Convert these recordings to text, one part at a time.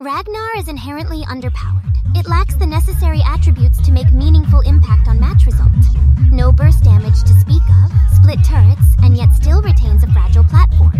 Ragnar is inherently underpowered. It lacks the necessary attributes to make meaningful impact on match result. No burst damage to speak of, split turrets, and yet still retains a fragile platform.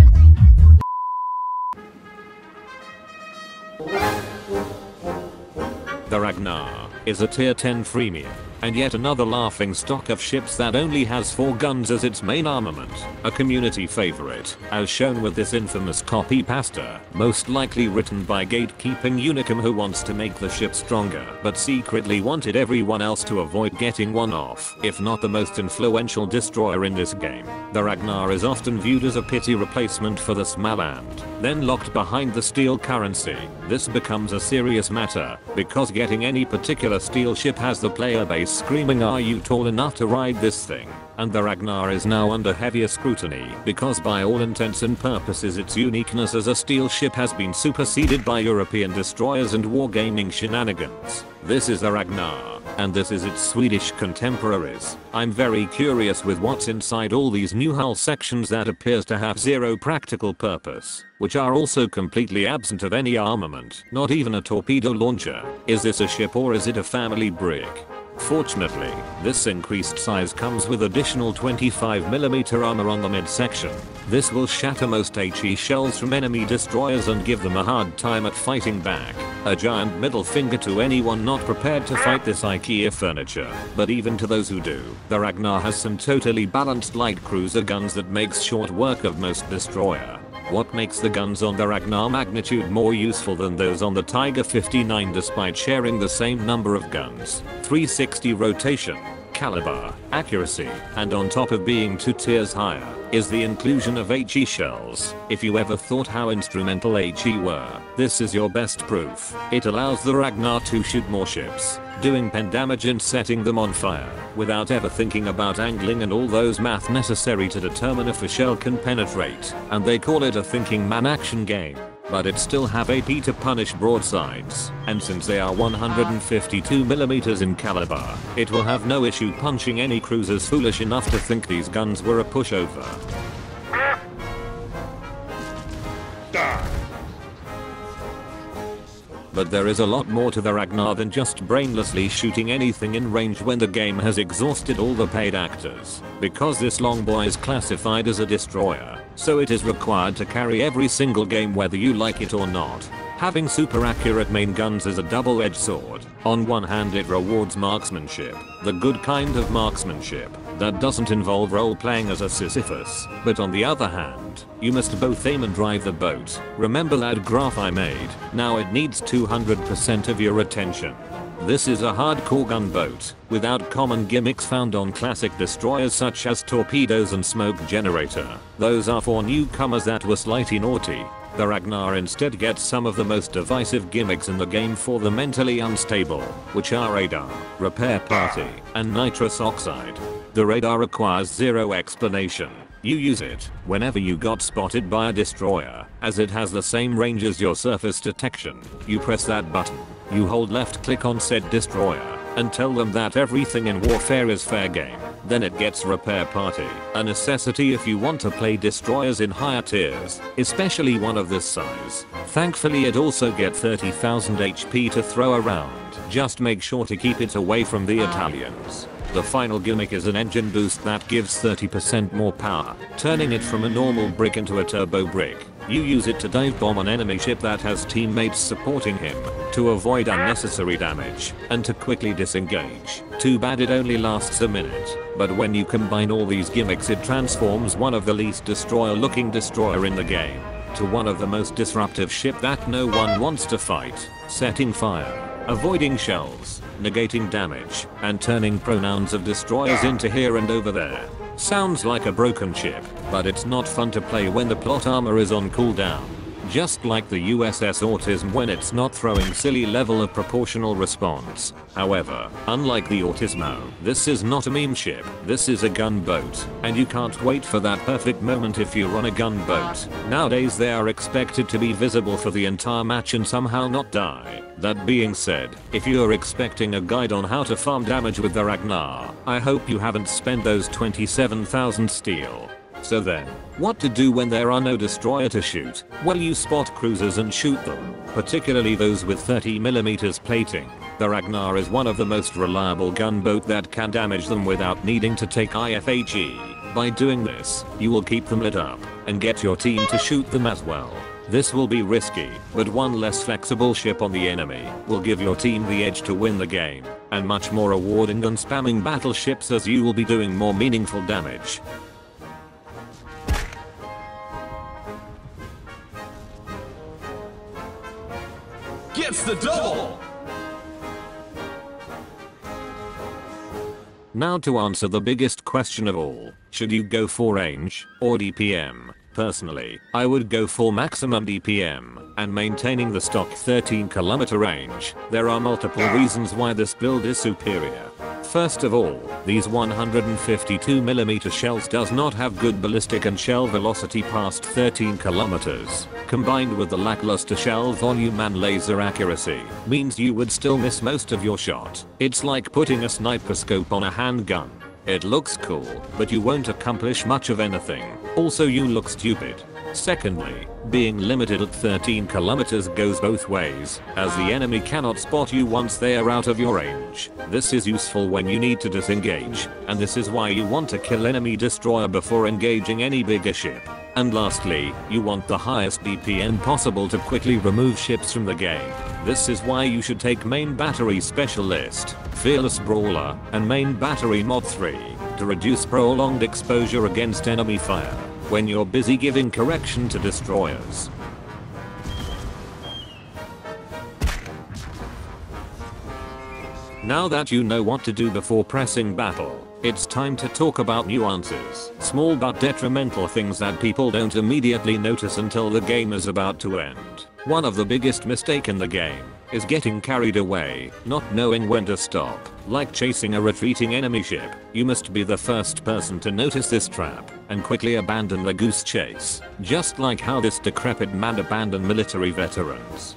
The Ragnar is a tier 10 freemium, and yet another laughing stock of ships that only has 4 guns as its main armament. A community favorite, as shown with this infamous copy pasta, most likely written by gatekeeping Unicum who wants to make the ship stronger but secretly wanted everyone else to avoid getting one off. If not the most influential destroyer in this game, the Ragnar is often viewed as a pity replacement for the Smaland, then locked behind the steel currency. This becomes a serious matter, because getting any particular steel ship has the player base screaming, "Are you tall enough to ride this thing?" And the Ragnar is now under heavier scrutiny because by all intents and purposes its uniqueness as a steel ship has been superseded by European destroyers and wargaming shenanigans. This is the Ragnar, and this is its Swedish contemporaries. I'm very curious with what's inside all these new hull sections that appears to have zero practical purpose, which are also completely absent of any armament, not even a torpedo launcher. Is this a ship or is it a family brig? Fortunately, this increased size comes with additional 25mm armor on the midsection. This will shatter most HE shells from enemy destroyers and give them a hard time at fighting back. A giant middle finger to anyone not prepared to fight this IKEA furniture. But even to those who do, the Ragnar has some totally balanced light cruiser guns that makes short work of most destroyer. What makes the guns on the Ragnar magnitude more useful than those on the Tiger 59 despite sharing the same number of guns? 360 rotation, caliber, accuracy, and on top of being 2 tiers higher, is the inclusion of HE shells. If you ever thought how instrumental HE were, this is your best proof. It allows the Ragnar to shoot more ships, doing pen damage and setting them on fire, without ever thinking about angling and all those math necessary to determine if a shell can penetrate. And they call it a thinking man action game. But it still have AP to punish broadsides, and since they are 152mm in caliber, it will have no issue punching any cruisers foolish enough to think these guns were a pushover. But there is a lot more to the Ragnar than just brainlessly shooting anything in range when the game has exhausted all the paid actors. Because this long boy is classified as a destroyer, so it is required to carry every single game whether you like it or not. Having super accurate main guns is a double-edged sword. On one hand it rewards marksmanship, the good kind of marksmanship, that doesn't involve role-playing as a Sisyphus, but on the other hand, you must both aim and drive the boat. Remember that graph I made? Now it needs 200% of your attention. This is a hardcore gunboat, without common gimmicks found on classic destroyers such as torpedoes and smoke generator. Those are for newcomers that were slightly naughty. The Ragnar instead gets some of the most divisive gimmicks in the game for the mentally unstable, which are radar, repair party, and nitrous oxide. The radar requires zero explanation. You use it whenever you got spotted by a destroyer, as it has the same range as your surface detection. You press that button, you hold left click on said destroyer, and tell them that everything in warfare is fair game. Then it gets repair party, a necessity if you want to play destroyers in higher tiers, especially one of this size. Thankfully it also gets 30,000 HP to throw around, just make sure to keep it away from the Italians. The final gimmick is an engine boost that gives 30% more power, turning it from a normal brick into a turbo brick. You use it to dive bomb an enemy ship that has teammates supporting him, to avoid unnecessary damage, and to quickly disengage. Too bad it only lasts a minute, but when you combine all these gimmicks it transforms one of the least destroyer looking destroyer in the game, to one of the most disruptive ship that no one wants to fight, setting fire, avoiding shells, negating damage, and turning pronouns of destroyers into here and over there. Sounds like a broken ship, but it's not fun to play when the plot armor is on cooldown. Just like the USS Autism when it's not throwing silly level of proportional response. However, unlike the Autismo, this is not a meme ship, this is a gunboat, and you can't wait for that perfect moment if you're on a gunboat. Nowadays they are expected to be visible for the entire match and somehow not die. That being said, if you're expecting a guide on how to farm damage with the Ragnar, I hope you haven't spent those 27,000 steel. So then, what to do when there are no destroyer to shoot? Well, you spot cruisers and shoot them, particularly those with 30mm plating. The Ragnar is one of the most reliable gunboat that can damage them without needing to take IFHE. By doing this, you will keep them lit up and get your team to shoot them as well. This will be risky, but one less flexible ship on the enemy will give your team the edge to win the game, and much more rewarding than spamming battleships, as you will be doing more meaningful damage. Gets the double! Now to answer the biggest question of all, should you go for range or DPM? Personally, I would go for maximum DPM and maintaining the stock 13km range. There are multiple reasons why this build is superior. First of all, these 152mm shells does not have good ballistic and shell velocity past 13km. Combined with the lackluster shell volume and laser accuracy, means you would still miss most of your shot. It's like putting a sniper scope on a handgun. It looks cool, but you won't accomplish much of anything. Also, you look stupid. Secondly, being limited at 13km goes both ways, as the enemy cannot spot you once they are out of your range. This is useful when you need to disengage, and this is why you want to kill enemy destroyer before engaging any bigger ship. And lastly, you want the highest DPM possible to quickly remove ships from the game. This is why you should take Main Battery Specialist, Fearless Brawler, and Main Battery Mod 3 to reduce prolonged exposure against enemy fire when you're busy giving correction to destroyers. Now that you know what to do before pressing battle, it's time to talk about nuances. Small but detrimental things that people don't immediately notice until the game is about to end. One of the biggest mistakes in the game is getting carried away, not knowing when to stop. Like chasing a retreating enemy ship, you must be the first person to notice this trap and quickly abandon the goose chase, just like how this decrepit man abandoned military veterans.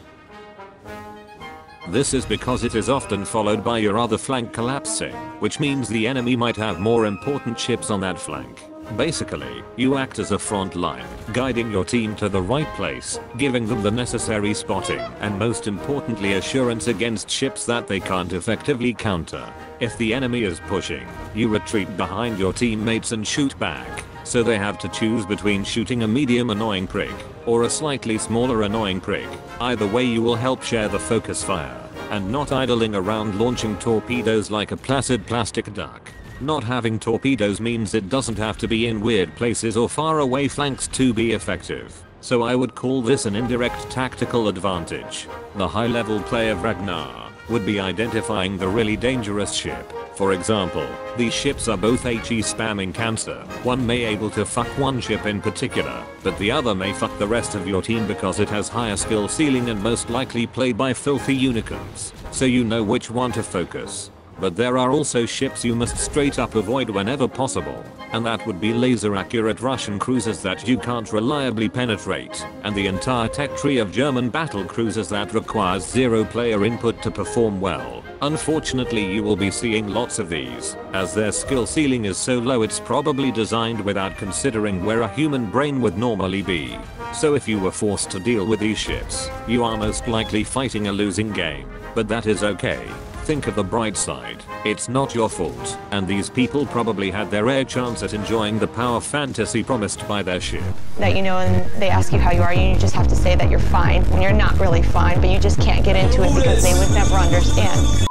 This is because it is often followed by your other flank collapsing, which means the enemy might have more important ships on that flank. Basically, you act as a front line, guiding your team to the right place, giving them the necessary spotting, and most importantly assurance against ships that they can't effectively counter. If the enemy is pushing, you retreat behind your teammates and shoot back, so they have to choose between shooting a medium annoying prig or a slightly smaller annoying prig. Either way you will help share the focus fire, and not idling around launching torpedoes like a placid plastic duck. Not having torpedoes means it doesn't have to be in weird places or far away flanks to be effective, so I would call this an indirect tactical advantage. The high level play of Ragnar would be identifying the really dangerous ship. For example, these ships are both HE spamming cancer. One may able to fuck one ship in particular, but the other may fuck the rest of your team because it has higher skill ceiling and most likely played by filthy unicorns, so you know which one to focus. But there are also ships you must straight up avoid whenever possible, and that would be laser accurate Russian cruisers that you can't reliably penetrate, and the entire tech tree of German battle cruisers that requires zero player input to perform well. Unfortunately, you will be seeing lots of these, as their skill ceiling is so low it's probably designed without considering where a human brain would normally be. So if you were forced to deal with these ships, you are most likely fighting a losing game, but that is okay. Think of the bright side, it's not your fault, and these people probably had their rare chance at enjoying the power fantasy promised by their ship. That you know, and they ask you how you are, you just have to say that you're fine when you're not really fine, but you just can't get into it because they would never understand.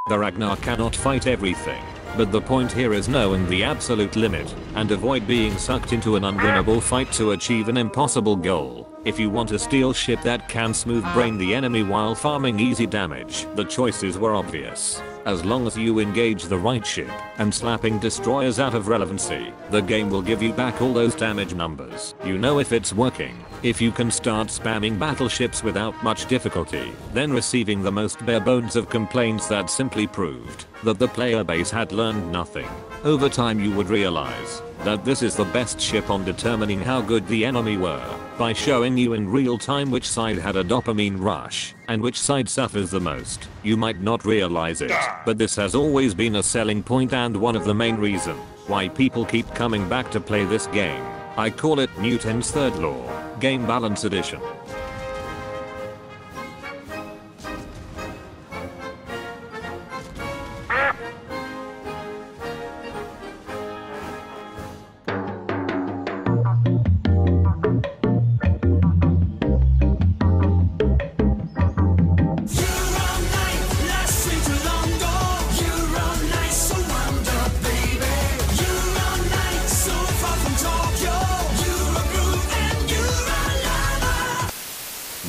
The Ragnar cannot fight everything, but the point here is knowing the absolute limit and avoid being sucked into an unwinnable fight to achieve an impossible goal. If you want a steel ship that can smooth brain the enemy while farming easy damage, the choices were obvious. As long as you engage the right ship and slapping destroyers out of relevancy, the game will give you back all those damage numbers. You know if it's working if you can start spamming battleships without much difficulty, then receiving the most bare bones of complaints that simply proved that the player base had learned nothing. Over time you would realize that this is the best ship on determining how good the enemy were, by showing you in real time which side had a dopamine rush, and which side suffers the most. You might not realize it, but this has always been a selling point and one of the main reasons why people keep coming back to play this game. I call it Newton's third law, Game Balance Edition.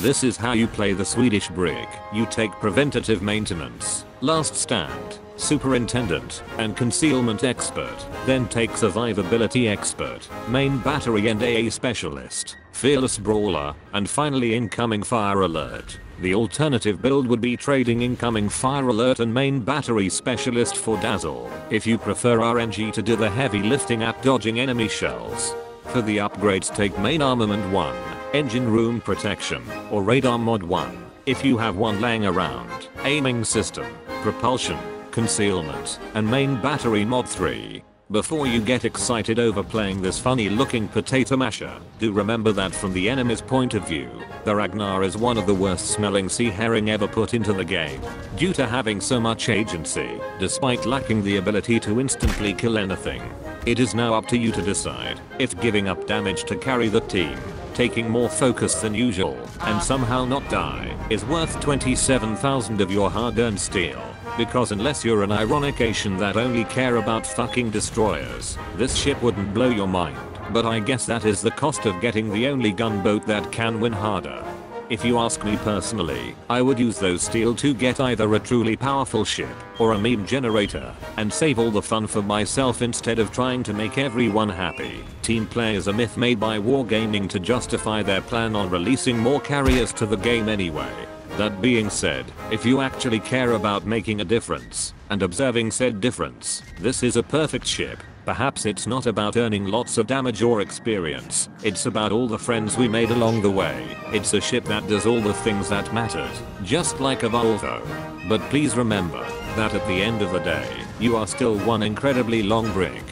This is how you play the Swedish brig. You take preventative maintenance, last stand, superintendent, and concealment expert, then take survivability expert, main battery and AA specialist, fearless brawler, and finally incoming fire alert. The alternative build would be trading incoming fire alert and main battery specialist for dazzle, if you prefer RNG to do the heavy lifting at dodging enemy shells. For the upgrades, take main armament 1, engine room protection, or radar mod 1, if you have one laying around, aiming system, propulsion, concealment, and main battery mod 3. Before you get excited over playing this funny looking potato masher, do remember that from the enemy's point of view, the Ragnar is one of the worst smelling sea herring ever put into the game, due to having so much agency, despite lacking the ability to instantly kill anything. It is now up to you to decide if giving up damage to carry the team, taking more focus than usual, and somehow not die, is worth 27,000 of your hard-earned steel. Because unless you're an ironic Asian that only care about fucking destroyers, this ship wouldn't blow your mind, but I guess that is the cost of getting the only gunboat that can win harder. If you ask me personally, I would use those steel to get either a truly powerful ship, or a meme generator, and save all the fun for myself instead of trying to make everyone happy. Team play is a myth made by Wargaming to justify their plan on releasing more carriers to the game anyway. That being said, if you actually care about making a difference, and observing said difference, this is a perfect ship. Perhaps it's not about earning lots of damage or experience, it's about all the friends we made along the way. It's a ship that does all the things that mattered, just like a Volvo. But please remember, that at the end of the day, you are still one incredibly long brig.